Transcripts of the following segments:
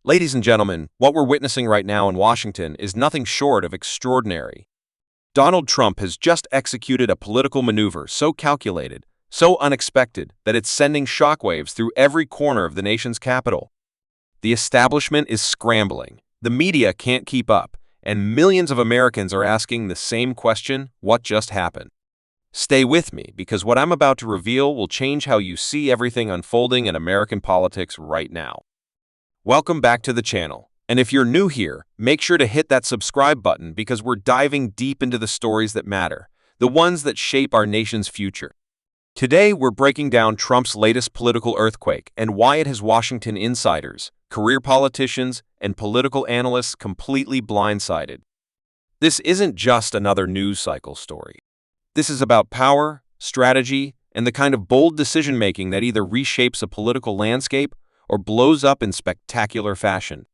Ladies and gentlemen, what we're witnessing right now in Washington is nothing short of extraordinary. Donald Trump has just executed a political maneuver so calculated, so unexpected, that it's sending shockwaves through every corner of the nation's capital. The establishment is scrambling, the media can't keep up, and millions of Americans are asking the same question: what just happened? Stay with me, because what I'm about to reveal will change how you see everything unfolding in American politics right now. Welcome back to the channel, and if you're new here, make sure to hit that subscribe button because we're diving deep into the stories that matter, the ones that shape our nation's future. Today, we're breaking down Trump's latest political earthquake and why it has Washington insiders, career politicians, and political analysts completely blindsided. This isn't just another news cycle story. This is about power, strategy, and the kind of bold decision-making that either reshapes a political landscape or blows up in spectacular fashion.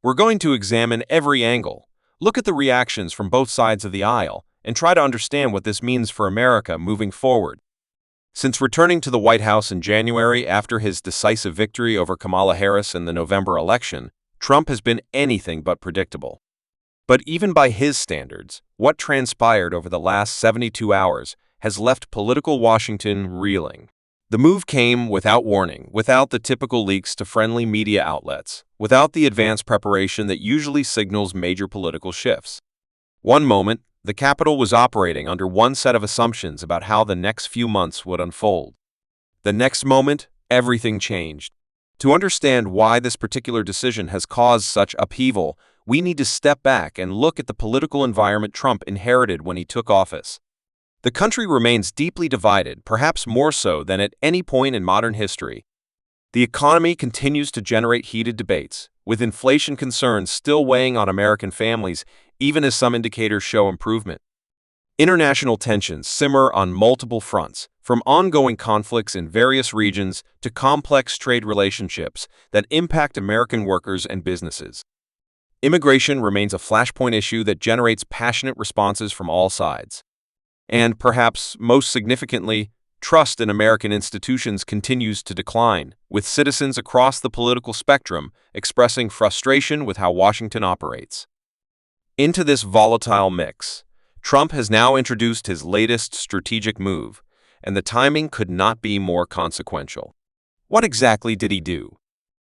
We're going to examine every angle, look at the reactions from both sides of the aisle, and try to understand what this means for America moving forward. Since returning to the White House in January after his decisive victory over Kamala Harris in the November election, Trump has been anything but predictable. But even by his standards, what transpired over the last 72 hours has left political Washington reeling. The move came without warning, without the typical leaks to friendly media outlets, without the advanced preparation that usually signals major political shifts. One moment, the Capitol was operating under one set of assumptions about how the next few months would unfold. The next moment, everything changed. To understand why this particular decision has caused such upheaval, we need to step back and look at the political environment Trump inherited when he took office. The country remains deeply divided, perhaps more so than at any point in modern history. The economy continues to generate heated debates, with inflation concerns still weighing on American families, even as some indicators show improvement. International tensions simmer on multiple fronts, from ongoing conflicts in various regions to complex trade relationships that impact American workers and businesses. Immigration remains a flashpoint issue that generates passionate responses from all sides. And perhaps most significantly, trust in American institutions continues to decline, with citizens across the political spectrum expressing frustration with how Washington operates. Into this volatile mix, Trump has now introduced his latest strategic move, and the timing could not be more consequential. What exactly did he do?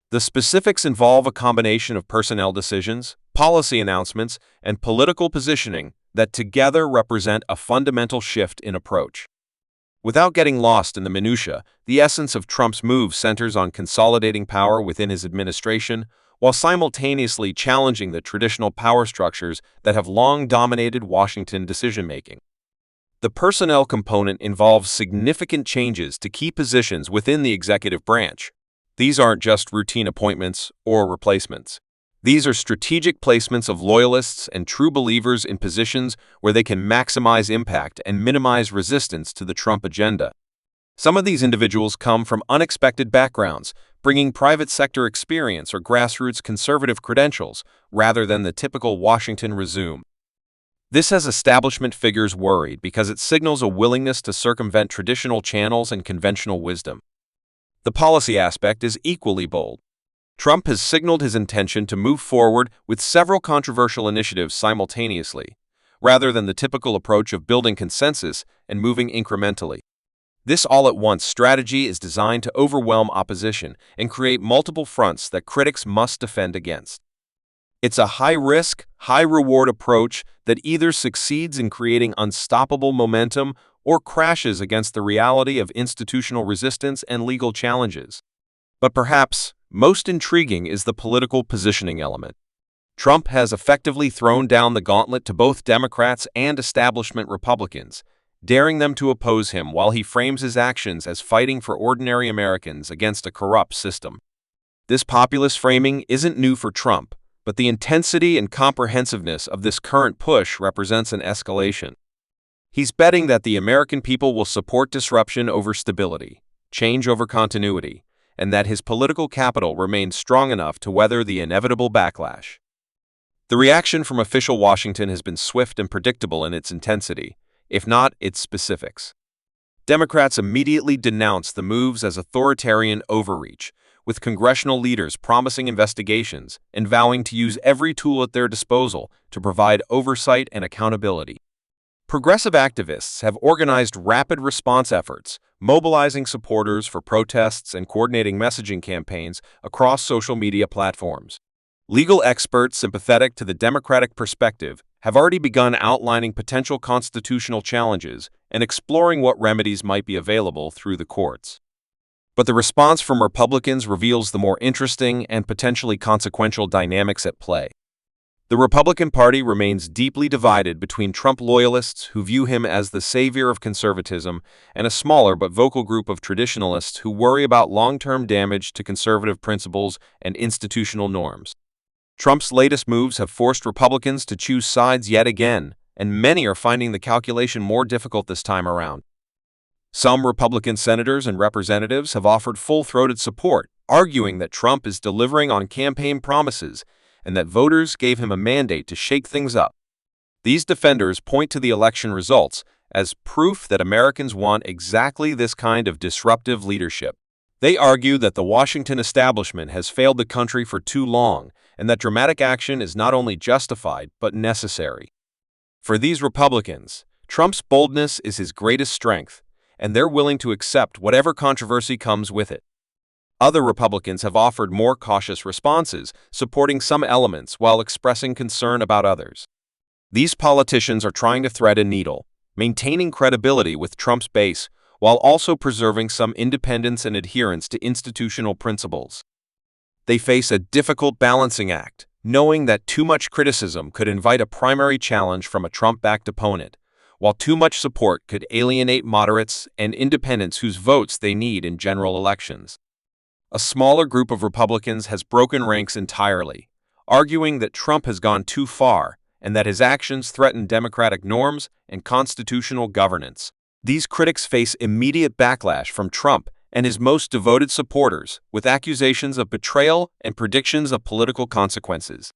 The specifics involve a combination of personnel decisions, policy announcements, and political positioning that together represent a fundamental shift in approach. Without getting lost in the minutiae, the essence of Trump's move centers on consolidating power within his administration while simultaneously challenging the traditional power structures that have long dominated Washington decision-making. The personnel component involves significant changes to key positions within the executive branch. These aren't just routine appointments or replacements. These are strategic placements of loyalists and true believers in positions where they can maximize impact and minimize resistance to the Trump agenda. Some of these individuals come from unexpected backgrounds, bringing private sector experience or grassroots conservative credentials rather than the typical Washington resume. This has establishment figures worried because it signals a willingness to circumvent traditional channels and conventional wisdom. The policy aspect is equally bold. Trump has signaled his intention to move forward with several controversial initiatives simultaneously, rather than the typical approach of building consensus and moving incrementally. This all-at-once strategy is designed to overwhelm opposition and create multiple fronts that critics must defend against. It's a high-risk, high-reward approach that either succeeds in creating unstoppable momentum or crashes against the reality of institutional resistance and legal challenges. But perhaps most intriguing is the political positioning element. Trump has effectively thrown down the gauntlet to both Democrats and establishment Republicans, daring them to oppose him while he frames his actions as fighting for ordinary Americans against a corrupt system. This populist framing isn't new for Trump, but the intensity and comprehensiveness of this current push represents an escalation. He's betting that the American people will support disruption over stability, change over continuity, and that his political capital remains strong enough to weather the inevitable backlash. The reaction from official Washington has been swift and predictable in its intensity, if not its specifics. Democrats immediately denounced the moves as authoritarian overreach, with congressional leaders promising investigations and vowing to use every tool at their disposal to provide oversight and accountability. Progressive activists have organized rapid response efforts, mobilizing supporters for protests and coordinating messaging campaigns across social media platforms. Legal experts sympathetic to the Democratic perspective have already begun outlining potential constitutional challenges and exploring what remedies might be available through the courts. But the response from Republicans reveals the more interesting and potentially consequential dynamics at play. The Republican Party remains deeply divided between Trump loyalists who view him as the savior of conservatism and a smaller but vocal group of traditionalists who worry about long-term damage to conservative principles and institutional norms. Trump's latest moves have forced Republicans to choose sides yet again, and many are finding the calculation more difficult this time around. Some Republican senators and representatives have offered full-throated support, arguing that Trump is delivering on campaign promises and that voters gave him a mandate to shake things up. These defenders point to the election results as proof that Americans want exactly this kind of disruptive leadership. They argue that the Washington establishment has failed the country for too long and that dramatic action is not only justified but necessary. For these Republicans, Trump's boldness is his greatest strength, and they're willing to accept whatever controversy comes with it. Other Republicans have offered more cautious responses, supporting some elements while expressing concern about others. These politicians are trying to thread a needle, maintaining credibility with Trump's base while also preserving some independence and adherence to institutional principles. They face a difficult balancing act, knowing that too much criticism could invite a primary challenge from a Trump-backed opponent, while too much support could alienate moderates and independents whose votes they need in general elections. A smaller group of Republicans has broken ranks entirely, arguing that Trump has gone too far and that his actions threaten democratic norms and constitutional governance. These critics face immediate backlash from Trump and his most devoted supporters, with accusations of betrayal and predictions of political consequences.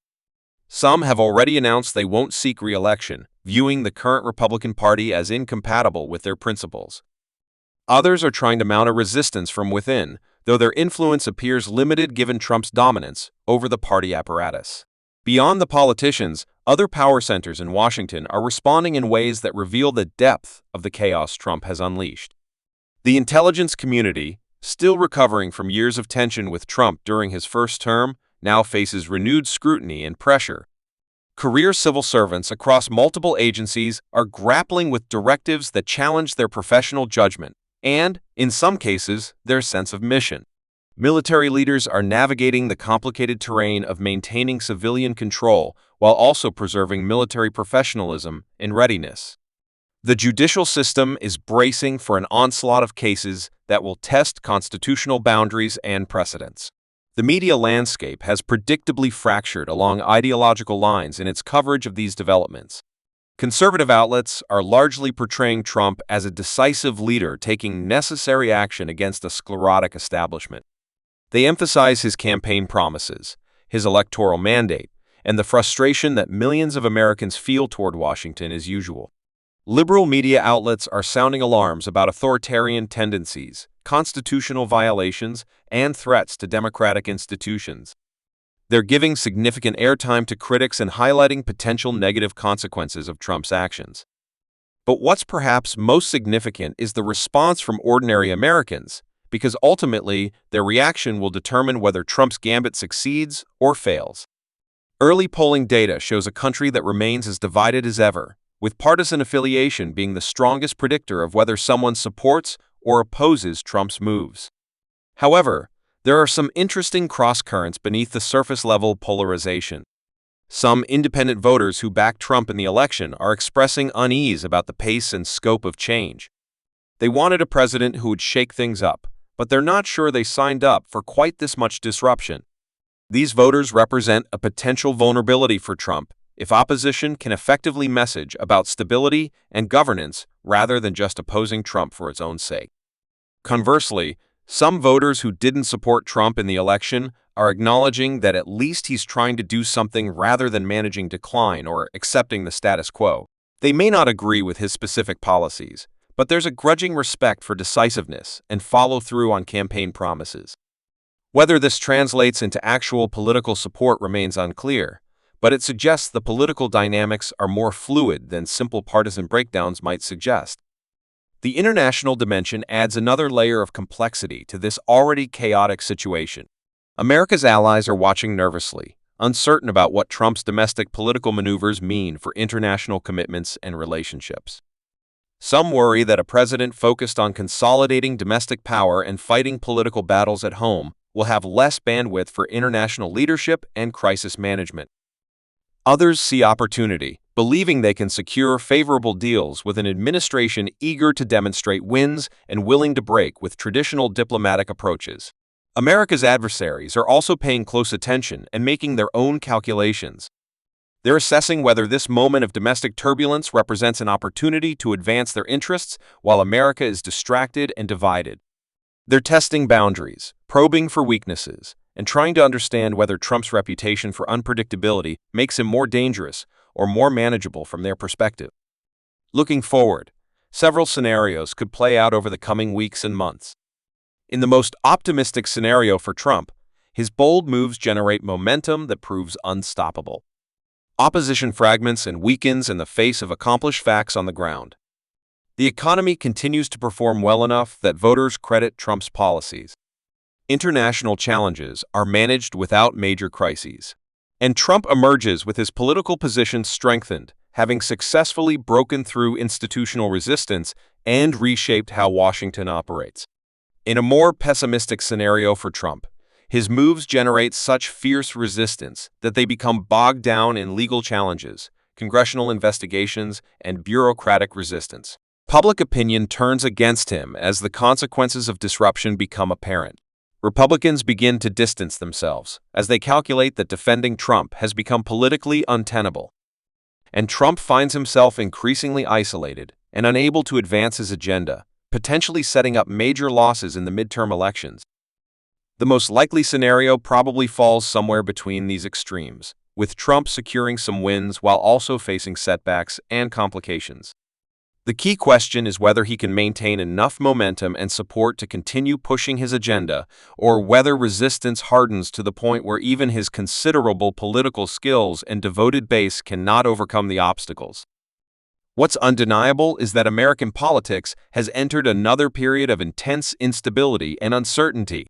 Some have already announced they won't seek re-election, viewing the current Republican Party as incompatible with their principles. Others are trying to mount a resistance from within, though their influence appears limited given Trump's dominance over the party apparatus. Beyond the politicians, other power centers in Washington are responding in ways that reveal the depth of the chaos Trump has unleashed. The intelligence community, still recovering from years of tension with Trump during his first term, now faces renewed scrutiny and pressure. Career civil servants across multiple agencies are grappling with directives that challenge their professional judgment and, in some cases, their sense of mission. Military leaders are navigating the complicated terrain of maintaining civilian control while also preserving military professionalism and readiness. The judicial system is bracing for an onslaught of cases that will test constitutional boundaries and precedents. The media landscape has predictably fractured along ideological lines in its coverage of these developments. Conservative outlets are largely portraying Trump as a decisive leader taking necessary action against a sclerotic establishment. They emphasize his campaign promises, his electoral mandate, and the frustration that millions of Americans feel toward Washington as usual. Liberal media outlets are sounding alarms about authoritarian tendencies, constitutional violations, and threats to democratic institutions. They're giving significant airtime to critics and highlighting potential negative consequences of Trump's actions. But what's perhaps most significant is the response from ordinary Americans, because ultimately their reaction will determine whether Trump's gambit succeeds or fails. Early polling data shows a country that remains as divided as ever, with partisan affiliation being the strongest predictor of whether someone supports or opposes Trump's moves. However, there are some interesting cross-currents beneath the surface-level polarization. Some independent voters who backed Trump in the election are expressing unease about the pace and scope of change. They wanted a president who would shake things up, but they're not sure they signed up for quite this much disruption. These voters represent a potential vulnerability for Trump if opposition can effectively message about stability and governance rather than just opposing Trump for its own sake. Conversely, some voters who didn't support Trump in the election are acknowledging that at least he's trying to do something rather than managing decline or accepting the status quo. They may not agree with his specific policies, but there's a grudging respect for decisiveness and follow-through on campaign promises. Whether this translates into actual political support remains unclear, but it suggests the political dynamics are more fluid than simple partisan breakdowns might suggest. The international dimension adds another layer of complexity to this already chaotic situation. America's allies are watching nervously, uncertain about what Trump's domestic political maneuvers mean for international commitments and relationships. Some worry that a president focused on consolidating domestic power and fighting political battles at home will have less bandwidth for international leadership and crisis management. Others see opportunity, believing they can secure favorable deals with an administration eager to demonstrate wins and willing to break with traditional diplomatic approaches. America's adversaries are also paying close attention and making their own calculations. They're assessing whether this moment of domestic turbulence represents an opportunity to advance their interests while America is distracted and divided. They're testing boundaries, probing for weaknesses, and trying to understand whether Trump's reputation for unpredictability makes him more dangerous or more manageable from their perspective. Looking forward, several scenarios could play out over the coming weeks and months. In the most optimistic scenario for Trump, his bold moves generate momentum that proves unstoppable. Opposition fragments and weakens in the face of accomplished facts on the ground. The economy continues to perform well enough that voters credit Trump's policies. International challenges are managed without major crises. And Trump emerges with his political position strengthened, having successfully broken through institutional resistance and reshaped how Washington operates. In a more pessimistic scenario for Trump, his moves generate such fierce resistance that they become bogged down in legal challenges, congressional investigations, and bureaucratic resistance. Public opinion turns against him as the consequences of disruption become apparent. Republicans begin to distance themselves as they calculate that defending Trump has become politically untenable. And Trump finds himself increasingly isolated and unable to advance his agenda, potentially setting up major losses in the midterm elections. The most likely scenario probably falls somewhere between these extremes, with Trump securing some wins while also facing setbacks and complications. The key question is whether he can maintain enough momentum and support to continue pushing his agenda, or whether resistance hardens to the point where even his considerable political skills and devoted base cannot overcome the obstacles. What's undeniable is that American politics has entered another period of intense instability and uncertainty.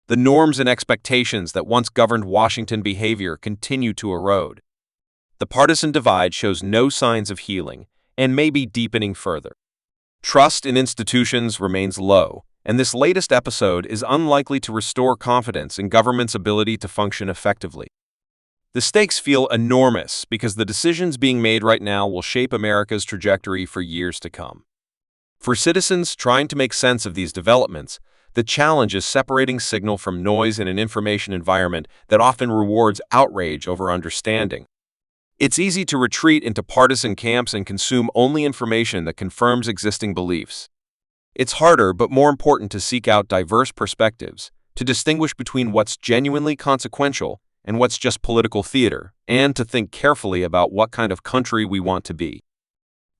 The norms and expectations that once governed Washington behavior continue to erode. The partisan divide shows no signs of healing, and may be deepening further. Trust in institutions remains low, and this latest episode is unlikely to restore confidence in government's ability to function effectively. The stakes feel enormous because the decisions being made right now will shape America's trajectory for years to come. For citizens trying to make sense of these developments, the challenge is separating signal from noise in an information environment that often rewards outrage over understanding. It's easy to retreat into partisan camps and consume only information that confirms existing beliefs. It's harder but more important to seek out diverse perspectives, to distinguish between what's genuinely consequential and what's just political theater, and to think carefully about what kind of country we want to be.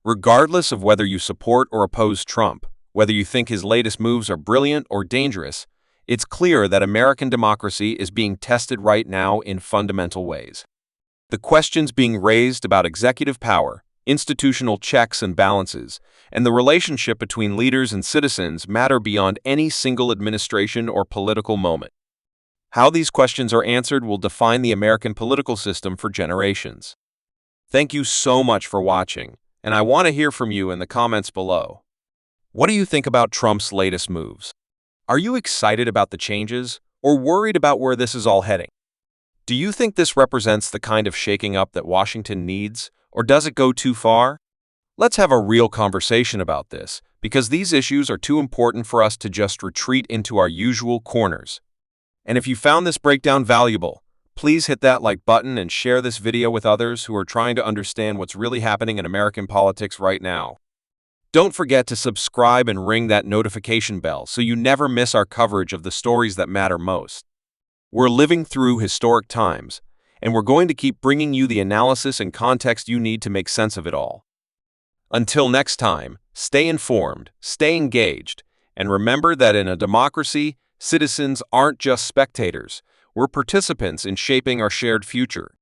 Regardless of whether you support or oppose Trump, whether you think his latest moves are brilliant or dangerous, it's clear that American democracy is being tested right now in fundamental ways. The questions being raised about executive power, institutional checks and balances, and the relationship between leaders and citizens matter beyond any single administration or political moment. How these questions are answered will define the American political system for generations. Thank you so much for watching, and I want to hear from you in the comments below. What do you think about Trump's latest moves? Are you excited about the changes, or worried about where this is all heading? Do you think this represents the kind of shaking up that Washington needs, or does it go too far? Let's have a real conversation about this, because these issues are too important for us to just retreat into our usual corners. And if you found this breakdown valuable, please hit that like button and share this video with others who are trying to understand what's really happening in American politics right now. Don't forget to subscribe and ring that notification bell so you never miss our coverage of the stories that matter most. We're living through historic times, and we're going to keep bringing you the analysis and context you need to make sense of it all. Until next time, stay informed, stay engaged, and remember that in a democracy, Citizens aren't just spectators, we're participants in shaping our shared future.